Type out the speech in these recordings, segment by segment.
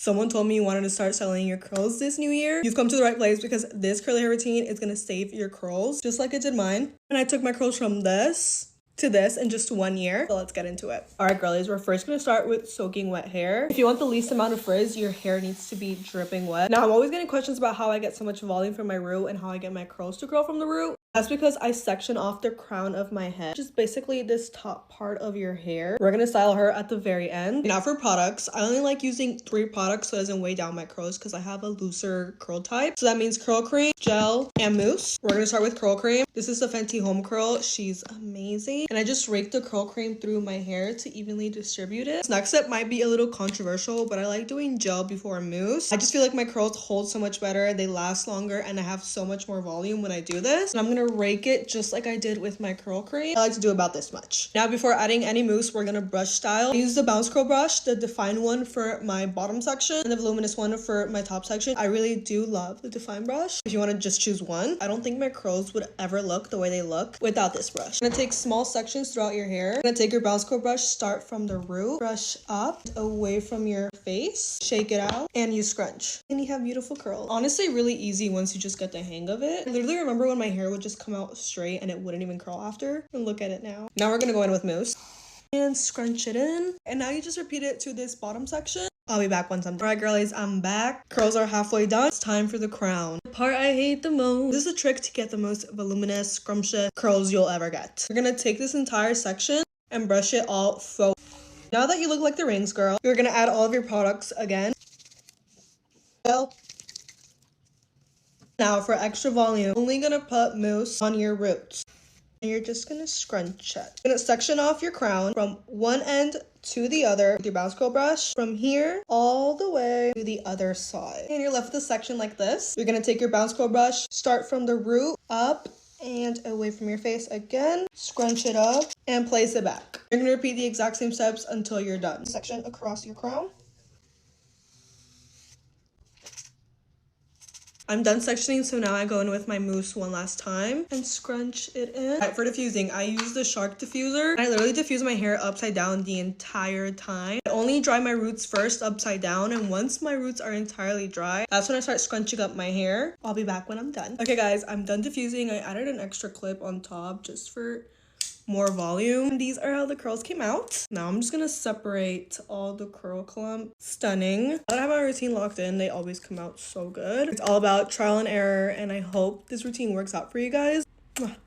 Someone told me you wanted to start styling your curls this new year. You've come to the right place because this curly hair routine is gonna save your curls just like it did mine. And I took my curls from this to this in just 1 year. So let's get into it. All right, girlies, we're first gonna start with soaking wet hair. If you want the least amount of frizz, your hair needs to be dripping wet. Now, I'm always getting questions about how I get so much volume from my root and how I get my curls to curl from the root. That's because I section off the crown of my head, which is basically this top part of your hair. We're gonna style her at the very end. Now for products, I only like using 3 products so it doesn't weigh down my curls because I have a looser curl type. So that means curl cream, gel, and mousse. We're gonna start with curl cream. This is the Fenty Home Curl. She's amazing. And I just raked the curl cream through my hair to evenly distribute it. This next step might be a little controversial, but I like doing gel before mousse. I just feel like my curls hold so much better, they last longer, and I have so much more volume when I do this. And I'm gonna rake it just like I did with my curl cream. I like to do about this much. Now before adding any mousse, we're gonna brush style. I use the bounce curl brush, the defined one for my bottom section and the voluminous one for my top section. I really do love the defined brush. If you want to just choose one, I don't think my curls would ever look the way they look without this brush. I'm gonna take small sections throughout your hair. I'm gonna take your bounce curl brush, start from the root, brush up away from your face, shake it out, and you scrunch. And you have beautiful curls. Honestly, really easy once you just get the hang of it. I literally remember when my hair would just come out straight and it wouldn't even curl after. And look at it now. Now we're gonna go in with mousse and scrunch it in. And now you just repeat it to this bottom section. I'll be back once I'm done. All right, girlies, I'm back. Curls are halfway done. It's time for the crown. The part I hate the most. This is a trick to get the most voluminous, scrumptious curls you'll ever get. We're gonna take this entire section and brush it all forward. Now that you look like the rings girl, you're gonna add all of your products again. Well, now for extra volume, only gonna put mousse on your roots. And you're just gonna scrunch it. You're gonna section off your crown from one end to the other with your bounce curl brush, from here all the way to the other side. And you're left with a section like this. You're gonna take your bounce curl brush, start from the root up and away from your face again, scrunch it up and place it back. You're gonna repeat the exact same steps until you're done. Section across your crown. I'm done sectioning, so now I go in with my mousse one last time and scrunch it in. All right, for diffusing, I use the Shark diffuser. I literally diffuse my hair upside down the entire time. I only dry my roots first upside down, and once my roots are entirely dry, that's when I start scrunching up my hair. I'll be back when I'm done. Okay, guys, I'm done diffusing. I added an extra clip on top just for more volume. These are how the curls came out. Now I'm just gonna separate all the curl clump. Stunning. Now that I have my routine locked in, they always come out so good. It's all about trial and error, and I hope this routine works out for you guys.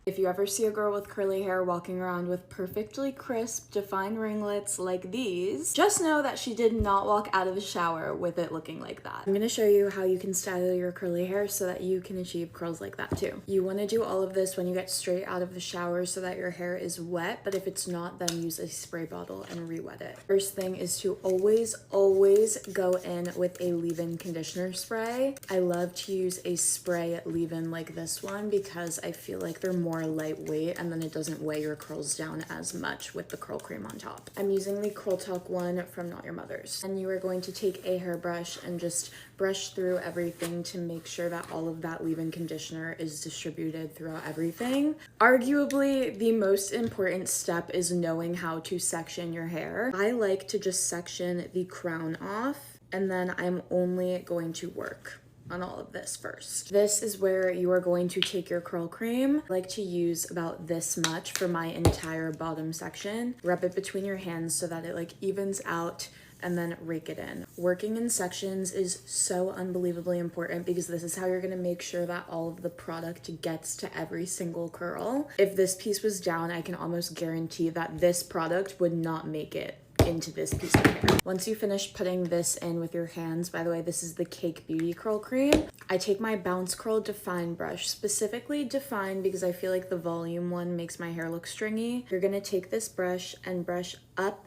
If you ever see a girl with curly hair walking around with perfectly crisp, defined ringlets like these, just know that she did not walk out of the shower with it looking like that. I'm gonna show you how you can style your curly hair so that you can achieve curls like that too. You wanna do all of this when you get straight out of the shower so that your hair is wet, but if it's not, then use a spray bottle and re-wet it. First thing is to always go in with a leave-in conditioner spray. I love to use a spray leave-in like this one because I feel like they're more lightweight and then it doesn't weigh your curls down as much with the curl cream on top. I'm using the Curl Talk one from Not Your Mother's. And you are going to take a hairbrush and just brush through everything to make sure that all of that leave-in conditioner is distributed throughout everything. Arguably, the most important step is knowing how to section your hair. I like to just section the crown off, and then I'm only going to work on all of this first. This is where you are going to take your curl cream. I like to use about this much for my entire bottom section. Rub it between your hands so that it like evens out and then rake it in. Working in sections is so unbelievably important because this is how you're gonna make sure that all of the product gets to every single curl. If this piece was down, I can almost guarantee that this product would not make it into this piece of hair. Once you finish putting this in with your hands, by the way, this is the Cake Beauty Curl Cream. I take my Bounce Curl Define brush, specifically Define because I feel like the volume one makes my hair look stringy. You're gonna take this brush and brush up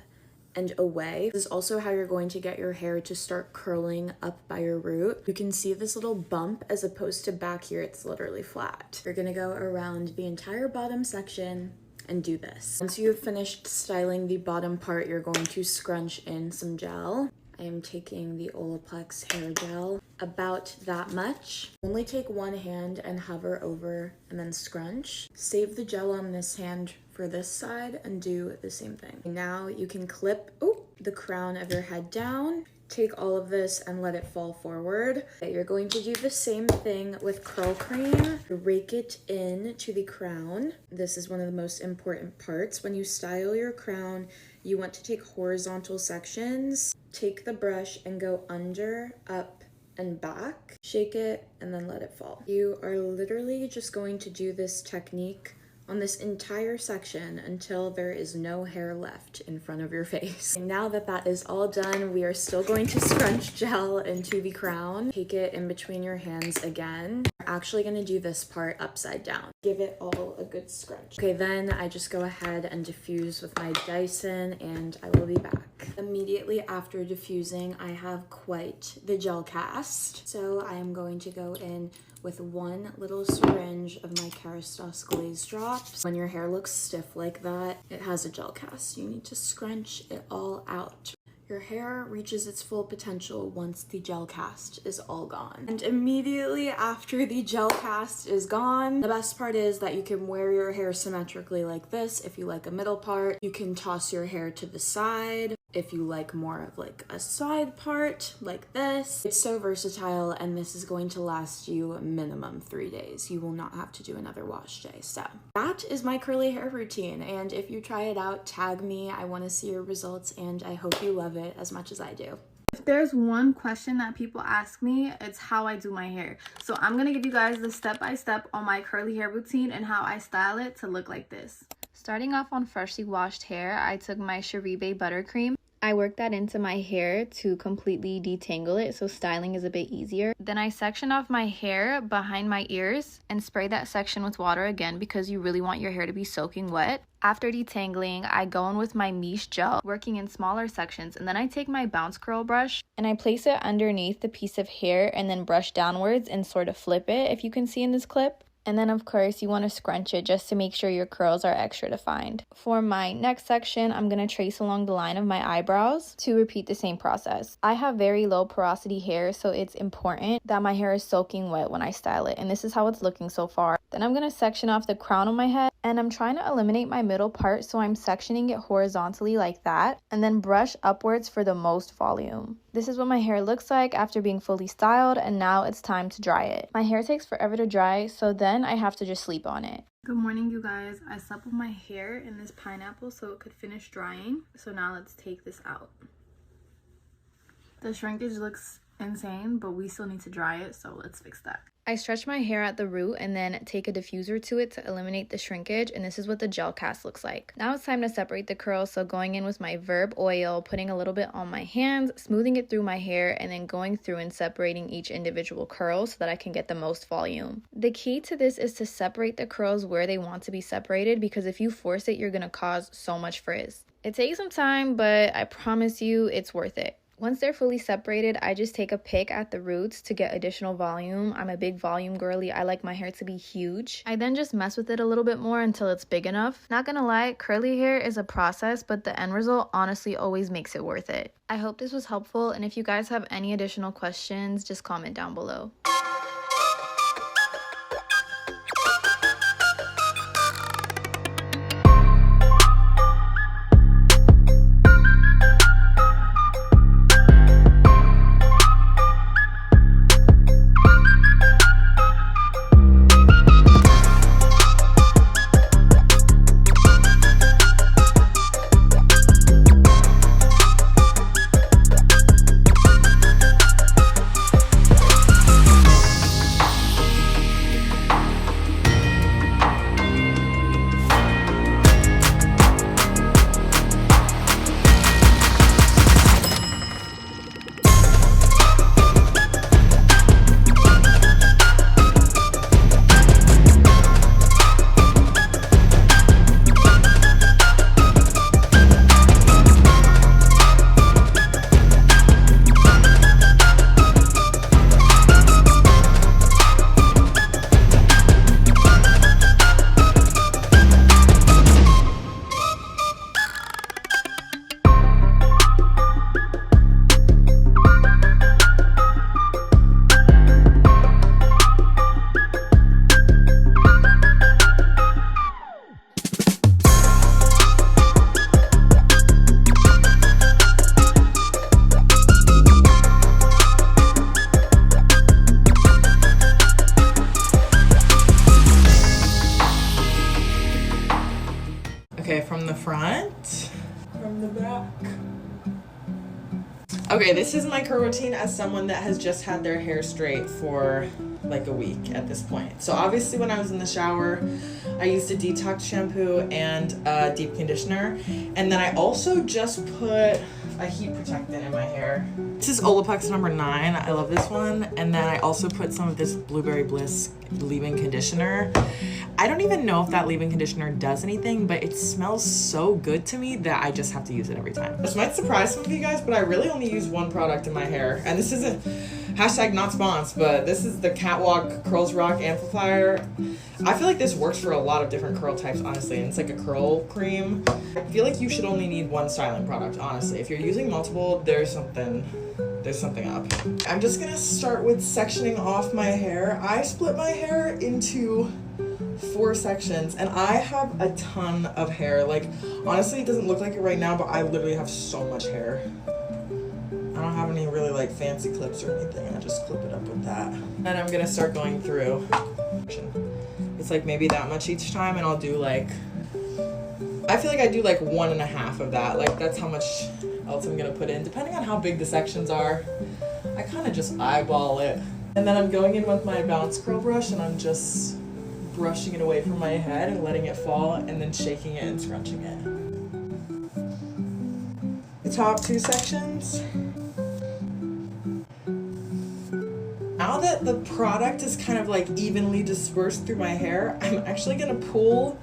and away. This is also how you're going to get your hair to start curling up by your root. You can see this little bump as opposed to back here, it's literally flat. You're gonna go around the entire bottom section and do this. Once you have finished styling the bottom part, you're going to scrunch in some gel. I am taking the Olaplex hair gel, about that much. Only take one hand and hover over and then scrunch. Save the gel on this hand for this side and do the same thing. Now you can clip the crown of your head down take all of this and let it fall forward. Okay, you're going to do the same thing with curl cream. Rake it in to the crown. This is one of the most important parts. When you style your crown, you want to take horizontal sections. Take the brush and go under, up, and back. Shake it and then let it fall. You are literally just going to do this technique on this entire section until there is no hair left in front of your face. And now that that is all done, we are still going to scrunch gel into the crown. Take it in between your hands again. We're actually gonna do this part upside down. Give it all a good scrunch. Okay, then I just go ahead and diffuse with my Dyson and I will be back. Immediately after diffusing, I have quite the gel cast. So I am going to go in with one little syringe of my Kerastase Glaze Drops. When your hair looks stiff like that, it has a gel cast. You need to scrunch it all out. Your hair reaches its full potential once the gel cast is all gone. And immediately after the gel cast is gone, the best part is that you can wear your hair symmetrically like this if you like a middle part. You can toss your hair to the side if you like more of like a side part like this. It's so versatile and this is going to last you minimum 3 days. You will not have to do another wash day. So that is my curly hair routine, and if you try it out, tag me. I want to see your results and I hope you love it as much as I do. If there's one question that people ask me, it's how I do my hair. So I'm gonna give you guys the step-by-step on my curly hair routine and how I style it to look like this. Starting off on freshly washed hair, I took my Sharibe buttercream. I worked that into my hair to completely detangle it so styling is a bit easier. Then I section off my hair behind my ears and spray that section with water again because you really want your hair to be soaking wet. After detangling, I go in with my Miche gel, working in smaller sections, and then I take my bounce curl brush and I place it underneath the piece of hair and then brush downwards and sort of flip it, if you can see in this clip. And then of course you want to scrunch it just to make sure your curls are extra defined. For my next section, I'm going to trace along the line of my eyebrows to repeat the same process. I have very low porosity hair, so it's important that my hair is soaking wet when I style it, and this is how it's looking so far. Then I'm going to section off the crown of my head, and I'm trying to eliminate my middle part, so I'm sectioning it horizontally like that, and then brush upwards for the most volume. This is what my hair looks like after being fully styled, and now it's time to dry it. My hair takes forever to dry, so then I have to just sleep on it. Good morning, you guys. I slept with my hair in this pineapple so it could finish drying. So now let's take this out. The shrinkage looks insane, but we still need to dry it, so let's fix that. I stretch my hair at the root and then take a diffuser to it to eliminate the shrinkage, and this is what the gel cast looks like. Now it's time to separate the curls, so going in with my Verb oil, putting a little bit on my hands, smoothing it through my hair, and then going through and separating each individual curl so that I can get the most volume. The key to this is to separate the curls where they want to be separated, because if you force it, you're going to cause so much frizz. It takes some time, but I promise you it's worth it. Once they're fully separated, I just take a pick at the roots to get additional volume. I'm a big volume girly. I like my hair to be huge. I then just mess with it a little bit more until it's big enough. Not gonna lie, curly hair is a process, but the end result honestly always makes it worth it. I hope this was helpful, and if you guys have any additional questions, just comment down below. front, from the back. Okay, this is my curl routine as someone that has just had their hair straight for like a week at this point. So obviously when I was in the shower, I used a detox shampoo and a deep conditioner. And then I also just put a heat protectant in my hair. This is Olaplex number 9. I love this one. And then I also put some of this Blueberry Bliss leave-in conditioner. I don't even know if that leave-in conditioner does anything, but it smells so good to me that I just have to use it every time. This might surprise some of you guys, but I really only use one product in my hair. And this isn't hashtag not sponsored, but this is the Catwalk Curls Rock Amplifier. I feel like this works for a lot of different curl types, honestly, and it's like a curl cream. I feel like you should only need one styling product, honestly. If you're using multiple, there's something up. I'm just gonna start with sectioning off my hair. I split my hair into 4 sections, and I have a ton of hair. Like, honestly, it doesn't look like it right now, but I literally have so much hair. I don't have any really like fancy clips or anything. I just clip it up with that. And I'm gonna start going through. It's like maybe that much each time, and I'll do like, I feel like I do like 1.5 of that. Like that's how much else I'm gonna put in, depending on how big the sections are. I kind of just eyeball it. And then I'm going in with my bounce curl brush, and I'm just brushing it away from my head and letting it fall, and then shaking it and scrunching it. The top 2 sections. Now that the product is kind of like evenly dispersed through my hair, I'm actually gonna pull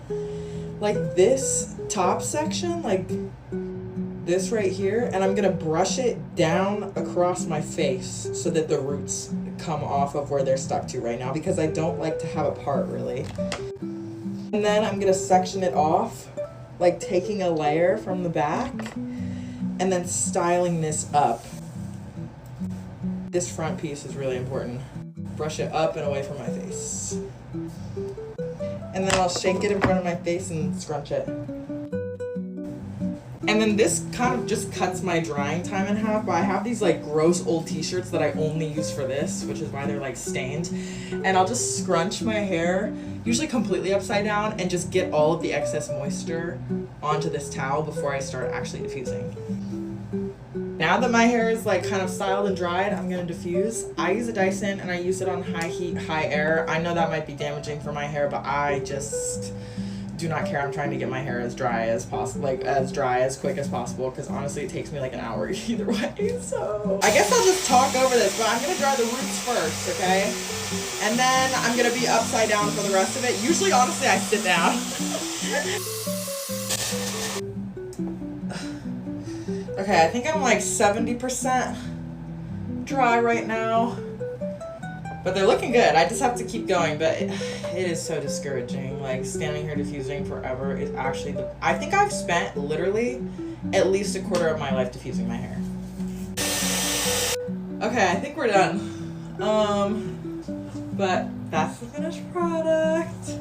like this top section, like this right here, and I'm gonna brush it down across my face so that the roots come off of where they're stuck to right now, because I don't like to have a part really. And then I'm gonna section it off, like taking a layer from the back and then styling this up. This front piece is really important. Brush it up and away from my face. And then I'll shake it in front of my face and scrunch it. And then this kind of just cuts my drying time in half, but I have these like gross old t-shirts that I only use for this, which is why they're like stained. And I'll just scrunch my hair, usually completely upside down, and just get all of the excess moisture onto this towel before I start actually diffusing. Now that my hair is like kind of styled and dried, I'm gonna diffuse. I use a Dyson and I use it on high heat, high air. I know that might be damaging for my hair, but I just do not care. I'm trying to get my hair as dry as possible, like as dry as quick as possible, because honestly it takes me like an hour either way. So I guess I'll just talk over this, but I'm gonna dry the roots first, okay? And then I'm gonna be upside down for the rest of it. Usually, honestly, I sit down. Okay, I think I'm like 70% dry right now, but they're looking good. I just have to keep going, but it is so discouraging. Like standing here diffusing forever is actually I think I've spent literally at least 1/4 of my life diffusing my hair. Okay, I think we're done. But that's the finished product.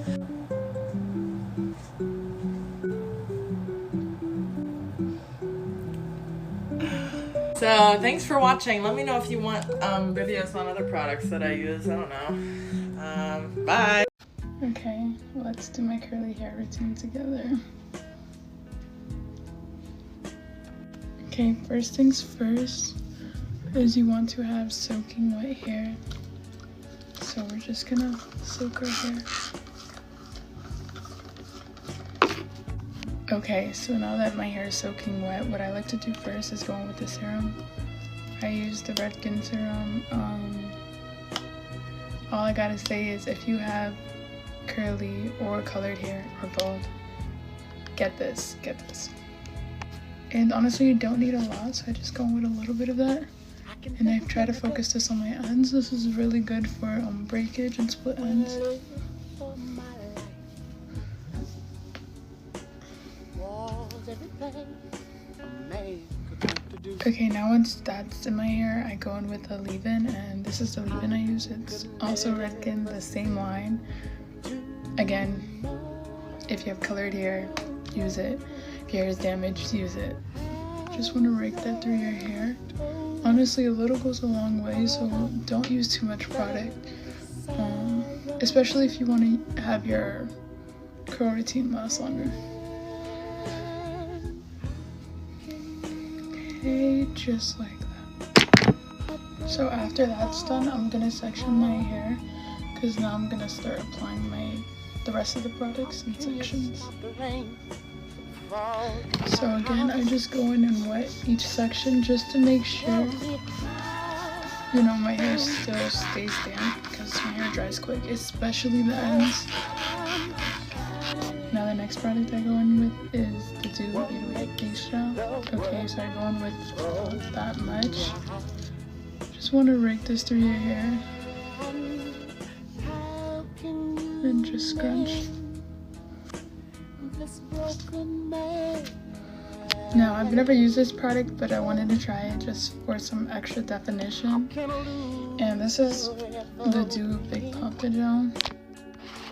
So thanks for watching. Let me know if you want videos on other products that I use. I don't know. Bye. Okay, let's do my curly hair routine together. Okay, first things first is you want to have soaking wet hair. So we're just gonna soak our hair. Okay, so now that my hair is soaking wet, what I like to do first is go in with the serum. I use the Redken serum. All I gotta say is if you have curly or colored hair or both, get this. And honestly, you don't need a lot, so I just go in with a little bit of that. And I try to focus this on my ends. This is really good for breakage and split ends. Okay, now once that's in my hair, I go in with a leave-in, and this is the leave-in I use. It's also Redken, the same line. Again, if you have colored hair, use it. If your hair is damaged, use it. Just want to rake that through your hair. Honestly, a little goes a long way, so don't use too much product. Especially if you want to have your curl routine last longer. Okay, just like that. So after that's done, I'm gonna section my hair because now I'm gonna start applying the rest of the products in sections. So again, I just go in and wet each section just to make sure, you know, my hair still stays damp because my hair dries quick, especially the ends. Now the next product I go in with is the Dew 808 Face Gel. Okay, so I go in with that much. Just want to rake this through your hair and just scrunch. Now I've never used this product, but I wanted to try it just for some extra definition. And this is the Dew Big Papa Gel.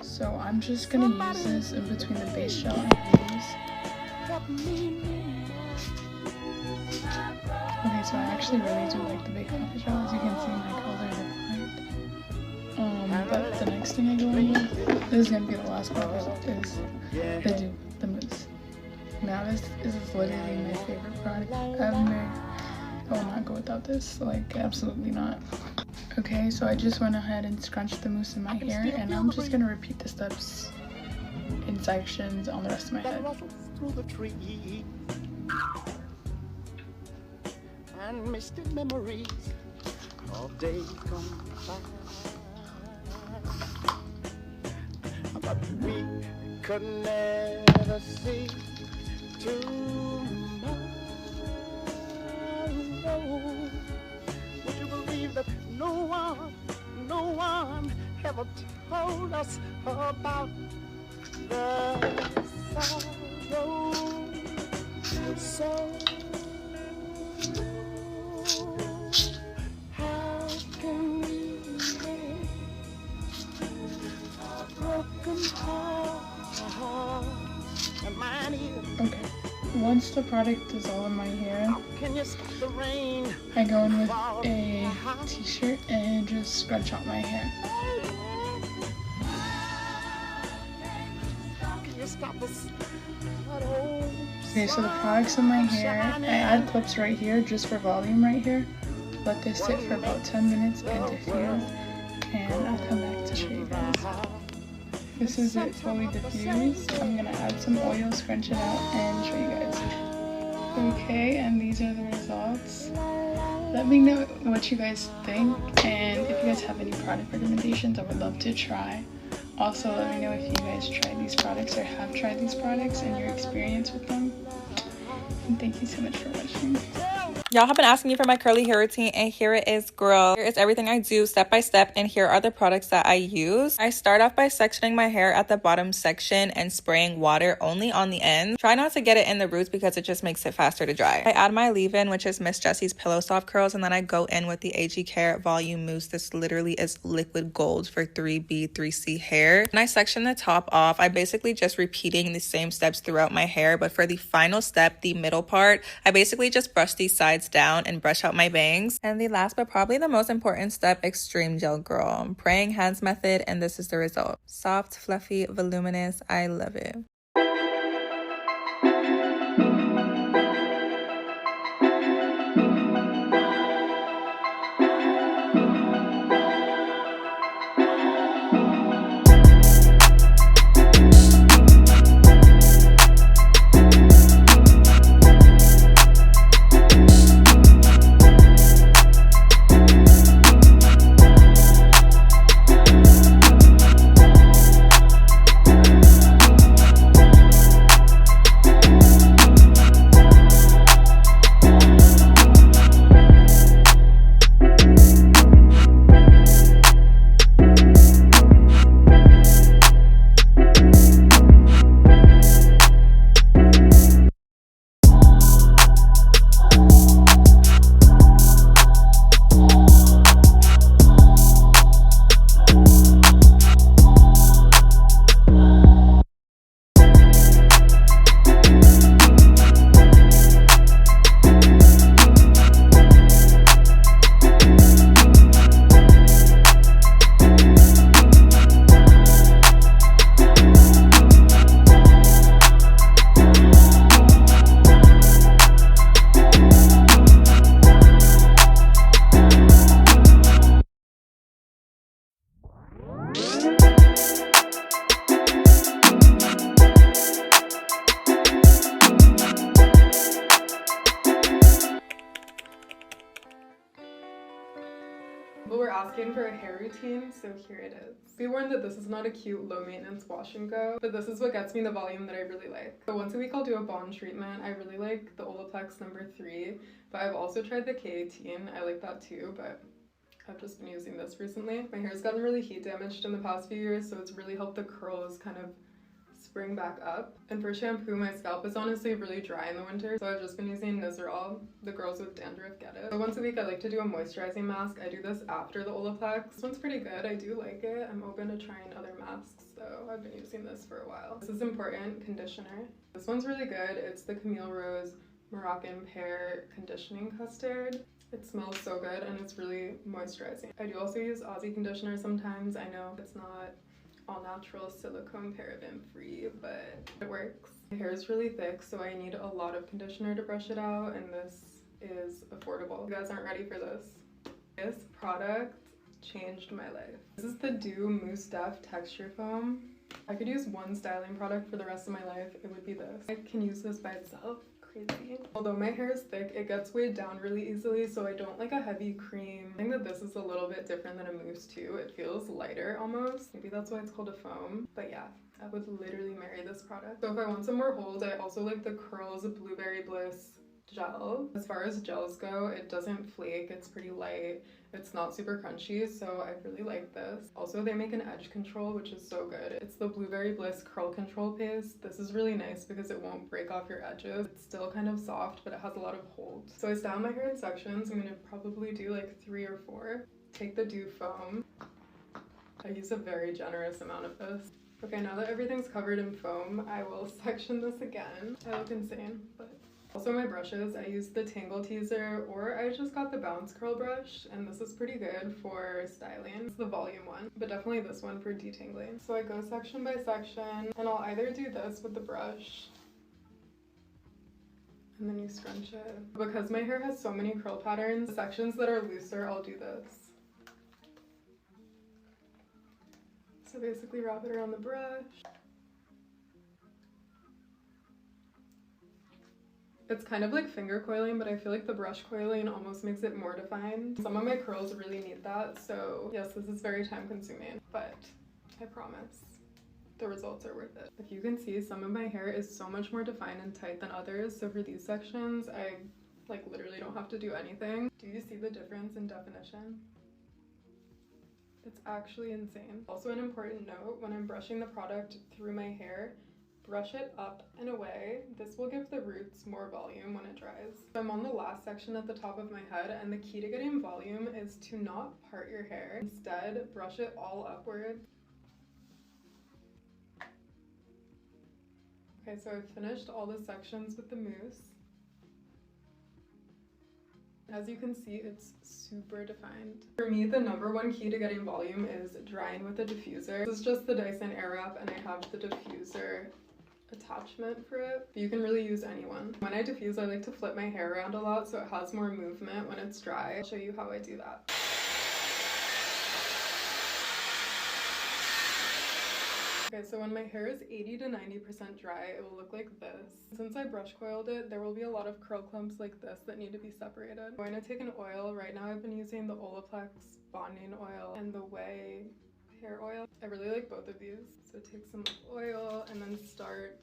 So I'm just gonna use this in between the base gel and these. Okay, so I actually really do like the Big Papa Gel. As you can see, my curls are defined. But the next thing I go in with, this is gonna be the last product, is the Dew, the mousse. Now this is literally my favorite product ever. I will not go without this, like absolutely not. Okay, so I just went ahead and scrunched the mousse in my hair, and I'm just gonna repeat the steps in sections on the rest of my head. And misty memories of days gone by, but we could never see tomorrow. Would you believe that no one ever told us about the sorrow? So how can we make a broken heart and mine is? Okay. Once the product is all in my hair, I go in with a t-shirt and just scrunch out my hair. Okay, so the product's in my hair. I add clips right here just for volume right here. Let this sit for about 10 minutes and diffuse, and I'll come back to show you guys. This is it fully diffused. I'm gonna add some oil, scrunch it out, and show you guys. Okay, and these are the results. Let me know what you guys think, and if you guys have any product recommendations, I would love to try. Also, let me know if you guys tried these products or have tried these products and your experience with them. And thank you so much for watching. Y'all have been asking me for my curly hair routine, and here it is, girl. Here is everything I do step by step, and here are the products that I use. I start off by sectioning my hair at the bottom section and spraying water only on the end. Try not to get it in the roots because it just makes it faster to dry. I add my leave-in, which is Miss Jessie's Pillow Soft Curls, and then I go in with the AG Care Volume Mousse. This literally is liquid gold for 3B, 3C hair. And I section the top off. I basically just repeating the same steps throughout my hair, but for the final step, the middle part, I basically just brush these sides down and brush out my bangs. And the last but probably the most important step, extreme gel, girl. Praying hands method, and this is the result. Soft, fluffy, voluminous. I love it. People were asking for a hair routine, so here it is. Be warned that this is not a cute low maintenance wash and go, but this is what gets me the volume that I really like. So once a week I'll do a bond treatment. I really like the Olaplex #3, but I've also tried the K18. I like that too, but I've just been using this recently. My hair's gotten really heat damaged in the past few years, so it's really helped the curls kind of spring back up. And for shampoo, my scalp is honestly really dry in the winter, so I've just been using Nizoral. The girls with dandruff get it. So once a week I like to do a moisturizing mask. I do this after the Olaplex. This one's pretty good. I do like it. I'm open to trying other masks, so I've been using this for a while. This is important conditioner. This one's really good. It's the Camille Rose Moroccan Pear Conditioning Custard. It smells so good and it's really moisturizing. I do also use Aussie conditioner sometimes. I know it's not all natural, silicone, paraben free, but it works. My hair is really thick, so I need a lot of conditioner to brush it out, and this is affordable. You guys aren't ready for this. This product changed my life. This is the Dew Mousse Def Texture Foam. I could use one styling product for the rest of my life, it would be this. I can use this by itself. Crazy. Although my hair is thick, it gets weighed down really easily, so I don't like a heavy cream. I think that this is a little bit different than a mousse too. It feels lighter almost. Maybe that's why it's called a foam. But yeah, I would literally marry this product. So if I want some more hold, I also like the Curls Blueberry Bliss gel. As far as gels go, it doesn't flake, it's pretty light, it's not super crunchy, so I really like this. Also, they make an edge control, which is so good. It's the Blueberry Bliss Curl Control Paste. This is really nice because it won't break off your edges. It's still kind of soft, but it has a lot of hold. So I style my hair in sections. I'm gonna probably do like 3 or 4. Take the Dew Foam. I use a very generous amount of this. Okay, now that everything's covered in foam, I will section this again. I look insane, but... Also my brushes, I use the Tangle Teaser, or I just got the Bounce Curl brush, and this is pretty good for styling. It's the volume one, but definitely this one for detangling. So I go section by section, and I'll either do this with the brush, and then you scrunch it. Because my hair has so many curl patterns, the sections that are looser, I'll do this. So basically wrap it around the brush. It's kind of like finger coiling, but I feel like the brush coiling almost makes it more defined. Some of my curls really need that, so yes, this is very time consuming, but I promise the results are worth it. If you can see, some of my hair is so much more defined and tight than others, so for these sections, I like literally don't have to do anything. Do you see the difference in definition? It's actually insane. Also, an important note, when I'm brushing the product through my hair, brush it up and away. This will give the roots more volume when it dries. I'm on the last section at the top of my head, and the key to getting volume is to not part your hair. Instead, brush it all upward. Okay, so I've finished all the sections with the mousse. As you can see, it's super defined. For me, the #1 key to getting volume is drying with a diffuser. This is just the Dyson Airwrap, and I have the diffuser attachment for it, but you can really use any one. When I diffuse, I like to flip my hair around a lot so it has more movement when it's dry. I'll show you how I do that. Okay, so when my hair is 80 to 90% dry, it will look like this. Since I brush coiled it, there will be a lot of curl clumps like this that need to be separated. I'm going to take an oil. Right now I've been using the Olaplex Bonding Oil and the Way Hair Oil. I really like both of these. So take some oil and then start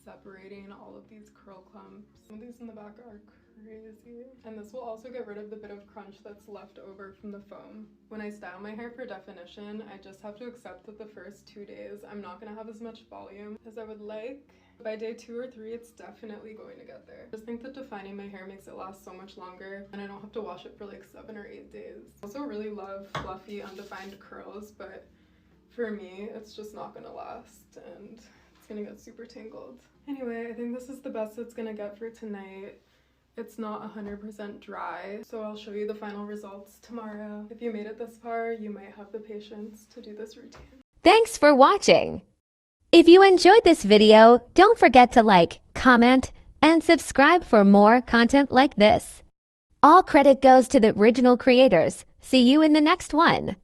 separating all of these curl clumps. Some of these in the back are crazy. And this will also get rid of the bit of crunch that's left over from the foam. When I style my hair for definition, I just have to accept that the first 2 days I'm not gonna have as much volume as I would like. By day 2 or 3, it's definitely going to get there. I just think that defining my hair makes it last so much longer, and I don't have to wash it for like 7 or 8 days. I also really love fluffy, undefined curls, but for me, it's just not gonna last, and it's gonna get super tangled. Anyway, I think this is the best it's gonna get for tonight. It's not 100% dry, so I'll show you the final results tomorrow. If you made it this far, you might have the patience to do this routine. Thanks for watching. If you enjoyed this video, don't forget to like, comment, and subscribe for more content like this. All credit goes to the original creators. See you in the next one.